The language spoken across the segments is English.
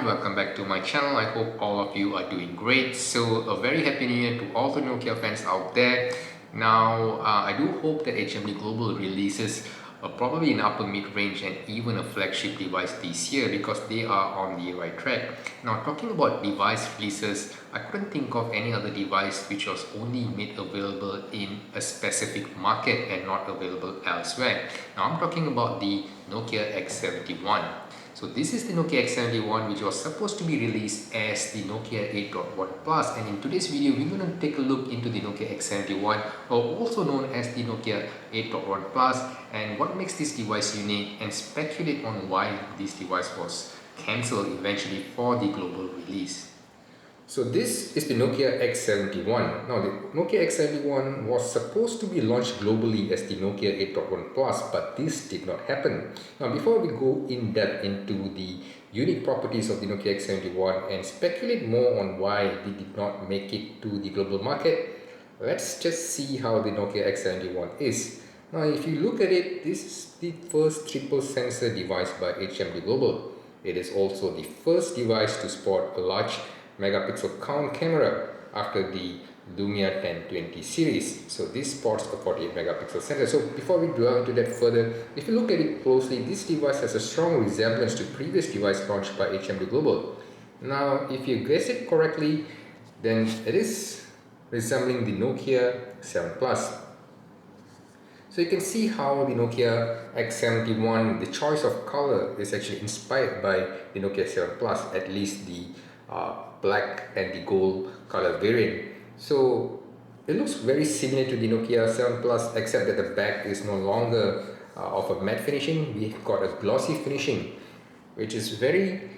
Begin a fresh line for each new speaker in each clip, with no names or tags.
welcome back to my channel. I hope all of you are doing great. So a very happy new year to all the Nokia fans out there. Now I do hope that HMD Global releases probably an upper mid-range and even a flagship device this year, because they are on the right track. Now talking about device releases, I couldn't think of any other device which was only made available in a specific market and not available elsewhere. Now I'm talking about the Nokia X71. So this is the Nokia X71, which was supposed to be released as the Nokia 8.1 Plus, and in today's video we're going to take a look into the Nokia X71, or also known as the Nokia 8.1 Plus, and what makes this device unique, and speculate on why this device was cancelled eventually for the global release. So this is the Nokia X71. Now the Nokia X71 was supposed to be launched globally as the Nokia 8.1 Plus, but this did not happen. Now before we go in depth into the unique properties of the Nokia X71 and speculate more on why they did not make it to the global market, let's just see how the Nokia X71 is. Now if you look at it, this is the first triple sensor device by HMD Global. It is also the first device to sport a large megapixel count camera after the Lumia 1020 series. So this sports a 48 megapixel sensor. So before we delve into that further, if you look at it closely, this device has a strong resemblance to previous device launched by HMD Global. Now if you guess it correctly, then it is resembling the Nokia 7 Plus. So you can see how the Nokia X71, the choice of color is actually inspired by the Nokia 7 Plus, at least the black and the gold color variant. So it looks very similar to the Nokia 7 Plus, except that the back is no longer of a matte finishing. We've got a glossy finishing, which is very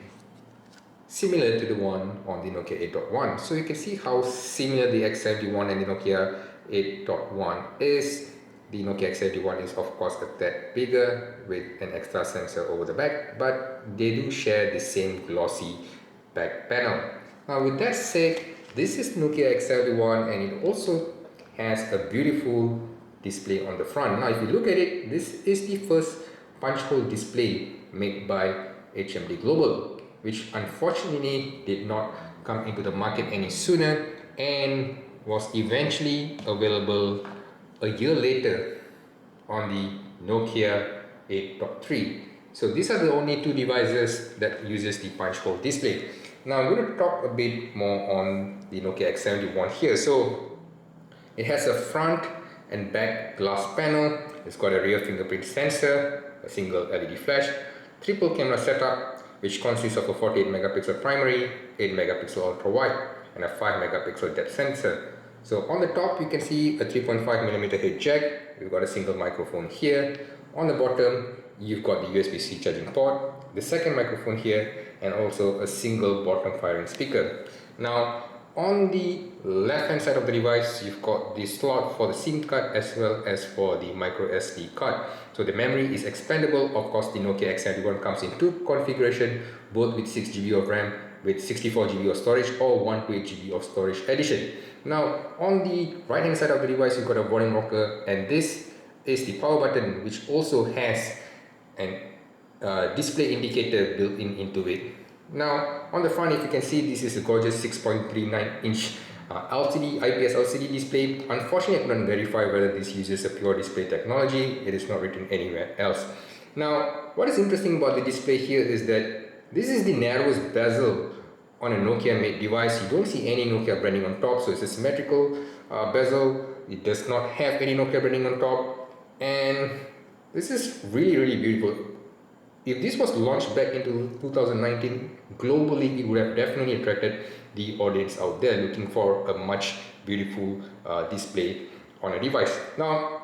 similar to the one on the Nokia 8.1. So you can see how similar the X71 and the Nokia 8.1 is. The Nokia X71 is of course a tad bigger with an extra sensor over the back, but they do share the same glossy back panel. Now with that said, this is Nokia X71 and it also has a beautiful display on the front. Now if you look at it, this is the first punch hole display made by HMD Global, which unfortunately did not come into the market any sooner and was eventually available a year later on the Nokia 8.3. So these are the only two devices that uses the punch hole display. Now I'm going to talk a bit more on the Nokia X71 here. So it has a front and back glass panel. It's got a rear fingerprint sensor, a single LED flash, triple camera setup, which consists of a 48 megapixel primary, 8 megapixel ultra wide, and a 5 megapixel depth sensor. So on the top you can see a 3.5mm head jack. We've got a single microphone here. On the bottom you've got the USB-C charging port, the second microphone here, and also a single bottom firing speaker. Now on the left hand side of the device you've got the slot for the SIM card as well as for the micro SD card. So the memory is expandable. Of course the Nokia X71 comes in two configurations, both with 6GB of RAM, with 64GB of storage, or 128GB of storage addition. Now on the right hand side of the device you've got a volume rocker, and this is the power button, which also has an display indicator built into it. Now on the front, if you can see, this is a gorgeous 6.39 inch LCD, IPS LCD display. Unfortunately I couldn't verify whether this uses a pure display technology. It is not written anywhere else. Now what is interesting about the display here is that this is the narrowest bezel on a Nokia made device. You don't see any Nokia branding on top, so it's a symmetrical bezel. It does not have any Nokia branding on top, and this is really beautiful. If this was launched back into 2019 globally, it would have definitely attracted the audience out there looking for a much beautiful display on a device. Now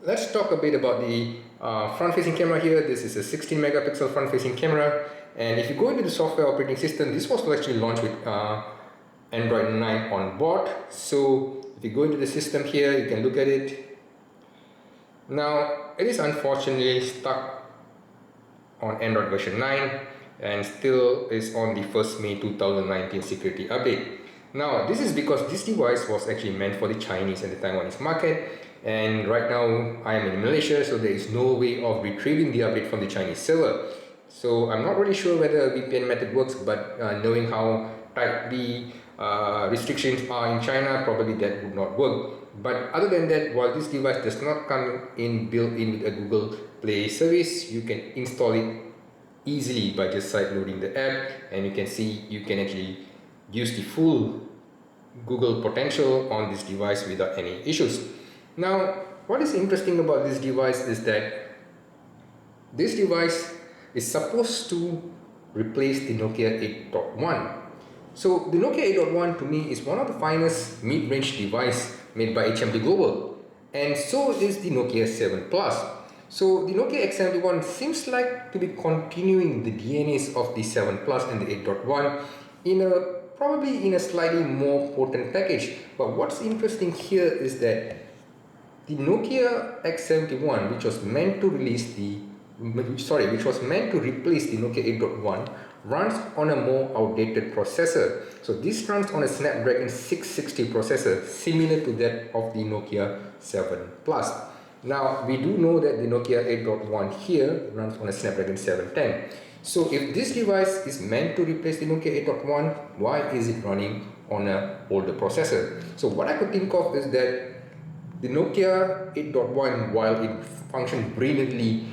let's talk a bit about the front facing camera here. This is a 16 megapixel front facing camera, and if you go into the software operating system, this was actually launched with Android 9 on board. So if you go into the system here, you can look at it. Now it is unfortunately stuck on Android version 9 and still is on the 1st May 2019 security update. Now this is because this device was actually meant for the Chinese and the Taiwanese market, and right now I am in Malaysia, so there is no way of retrieving the update from the Chinese server. So I'm not really sure whether a VPN method works, but knowing how tight the restrictions are in China, probably that would not work. But other than that, while this device does not come in built in with a Google Play service, you can install it easily by just side loading the app, and you can see you can actually use the full Google potential on this device without any issues. Now, what is interesting about this device is that this device is supposed to replace the Nokia 8.1. So the Nokia 8.1 to me is one of the finest mid-range device made by HMD Global, and so is the Nokia 7 Plus. So the Nokia X71 seems like to be continuing the DNAs of the 7 Plus and the 8.1 in a probably in a slightly more potent package. But what's interesting here is that the Nokia X71, which was meant to replace the Nokia 8.1, runs on a more outdated processor. So this runs on a Snapdragon 660 processor, similar to that of the Nokia 7 Plus. Now, we do know that the Nokia 8.1 here runs on a Snapdragon 710. So if this device is meant to replace the Nokia 8.1, why is it running on an older processor? So what I could think of is that the Nokia 8.1, while it functions brilliantly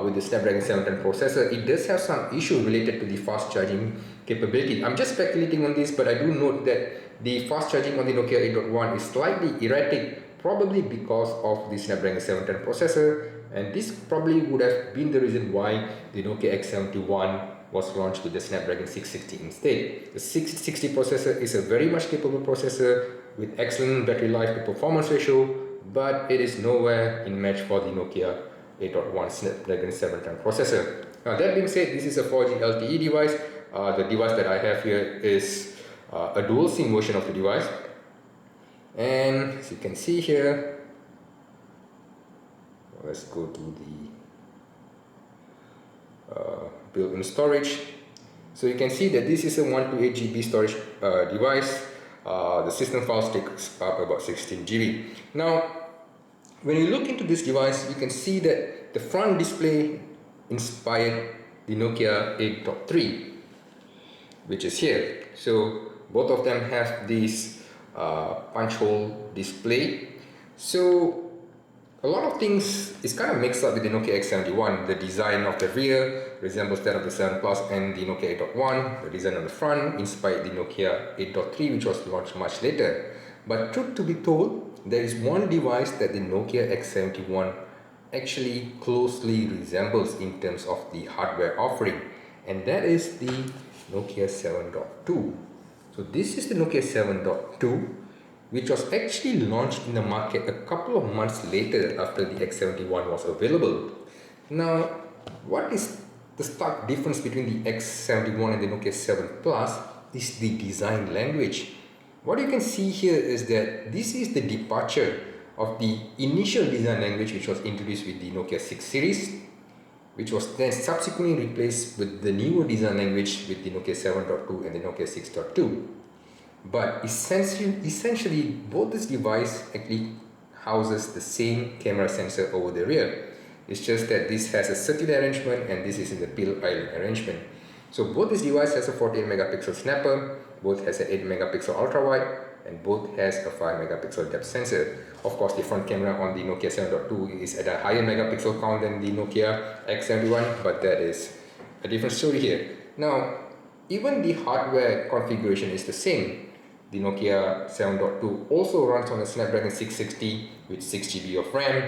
with the Snapdragon 710 processor, it does have some issue related to the fast charging capability. I'm just speculating on this, but I do note that the fast charging on the Nokia 8.1 is slightly erratic, probably because of the Snapdragon 710 processor, and this probably would have been the reason why the Nokia X71 was launched with the Snapdragon 660 instead. The 660 processor is a very much capable processor with excellent battery life to performance ratio, but it is nowhere in match for the Nokia 8.1 Snapdragon 710 processor. Now that being said, this is a 4G LTE device. The device that I have here is a dual SIM version of the device, and as you can see here, let's go to the built-in storage. So you can see that this is a 128 GB storage device. The system file takes up about 16 GB. Now, when you look into this device, you can see that the front display inspired the Nokia 8.3, which is here. So both of them have this punch hole display. So a lot of things is kind of mixed up with the Nokia X71. The design of the rear resembles that of the 7 Plus and the Nokia 8.1. The design on the front inspired the Nokia 8.3, which was launched much later. But truth to be told, there is one device that the Nokia X71 actually closely resembles in terms of the hardware offering, and that is the Nokia 7.2. So this is the Nokia 7.2, which was actually launched in the market a couple of months later after the X71 was available. Now, what is the stark difference between the X71 and the Nokia 7 Plus is the design language. What you can see here is that this is the departure of the initial design language which was introduced with the Nokia 6 series, which was then subsequently replaced with the newer design language with the Nokia 7.2 and the Nokia 6.2. But essentially both this device actually houses the same camera sensor over the rear. It's just that this has a circular arrangement and this is in the pill island arrangement. So both this device has a 48 megapixel snapper, both has an 8 megapixel ultra wide, and both has a 5 megapixel depth sensor. Of course, the front camera on the Nokia 7.2 is at a higher megapixel count than the Nokia X71, but that is a different story here. Now, even the hardware configuration is the same. The Nokia 7.2 also runs on a Snapdragon 660 with 6 GB of RAM,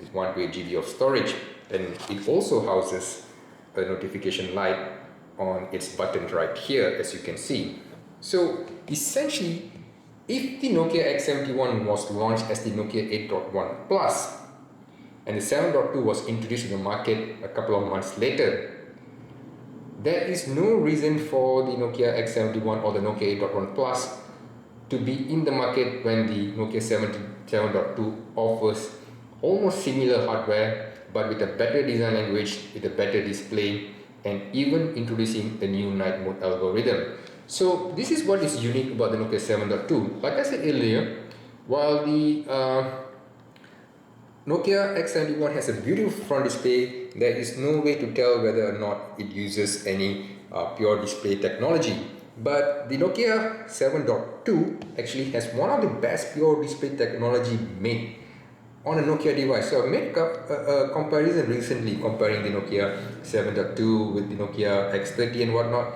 with 128 GB of storage, and it also houses a notification light on its button right here, as you can see. So essentially, if the Nokia X71 was launched as the Nokia 8.1 Plus and the 7.2 was introduced to the market a couple of months later, there is no reason for the Nokia X71 or the Nokia 8.1 Plus to be in the market when the Nokia 7.2 offers almost similar hardware but with a better design language, with a better display, and even introducing a new night mode algorithm. So this is what is unique about the Nokia 7.2. Like I said earlier, while the Nokia X71 has a beautiful front display. There is no way to tell whether or not it uses any pure display technology. But the Nokia 7.2 actually has one of the best pure display technology made on a Nokia device. So I made a comparison recently comparing the Nokia 7.2 with the Nokia X30 and whatnot.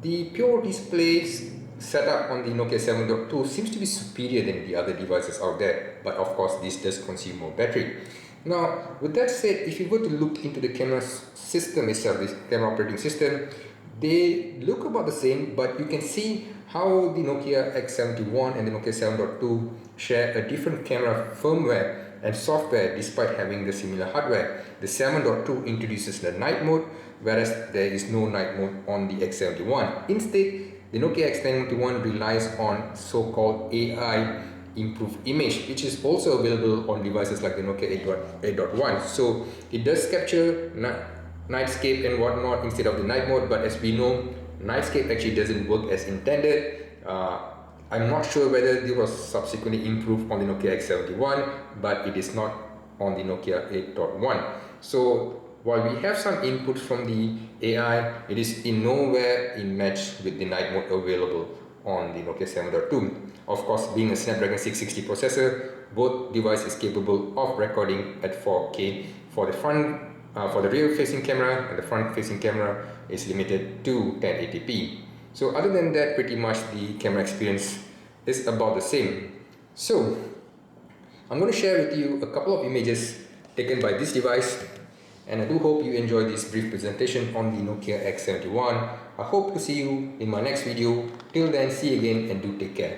The pure displays setup on the Nokia 7.2 seems to be superior than the other devices out there, but of course this does consume more battery. Now with that said, if you were to look into the camera system itself, this camera operating system, they look about the same, but you can see how the Nokia X71 and the Nokia 7.2 share a different camera firmware and software despite having the similar hardware. The 7.2 introduces the night mode, whereas there is no night mode on the X71. Instead, the Nokia X71 relies on so-called AI improved image, which is also available on devices like the Nokia 8.1. So it does capture nightscape and whatnot instead of the night mode, but as we know, nightscape actually doesn't work as intended. I'm not sure whether this was subsequently improved on the Nokia X71, but it is not on the Nokia 8.1. So while we have some inputs from the AI, it is in nowhere in match with the night mode available on the Nokia 7.2. Of course, being a Snapdragon 660 processor, both devices capable of recording at 4K for the front, for the rear-facing camera, and the front-facing camera is limited to 1080p. So other than that, pretty much the camera experience is about the same. So I'm going to share with you a couple of images taken by this device, and I do hope you enjoy this brief presentation on the Nokia X71. I hope to see you in my next video. Till then, see you again and do take care.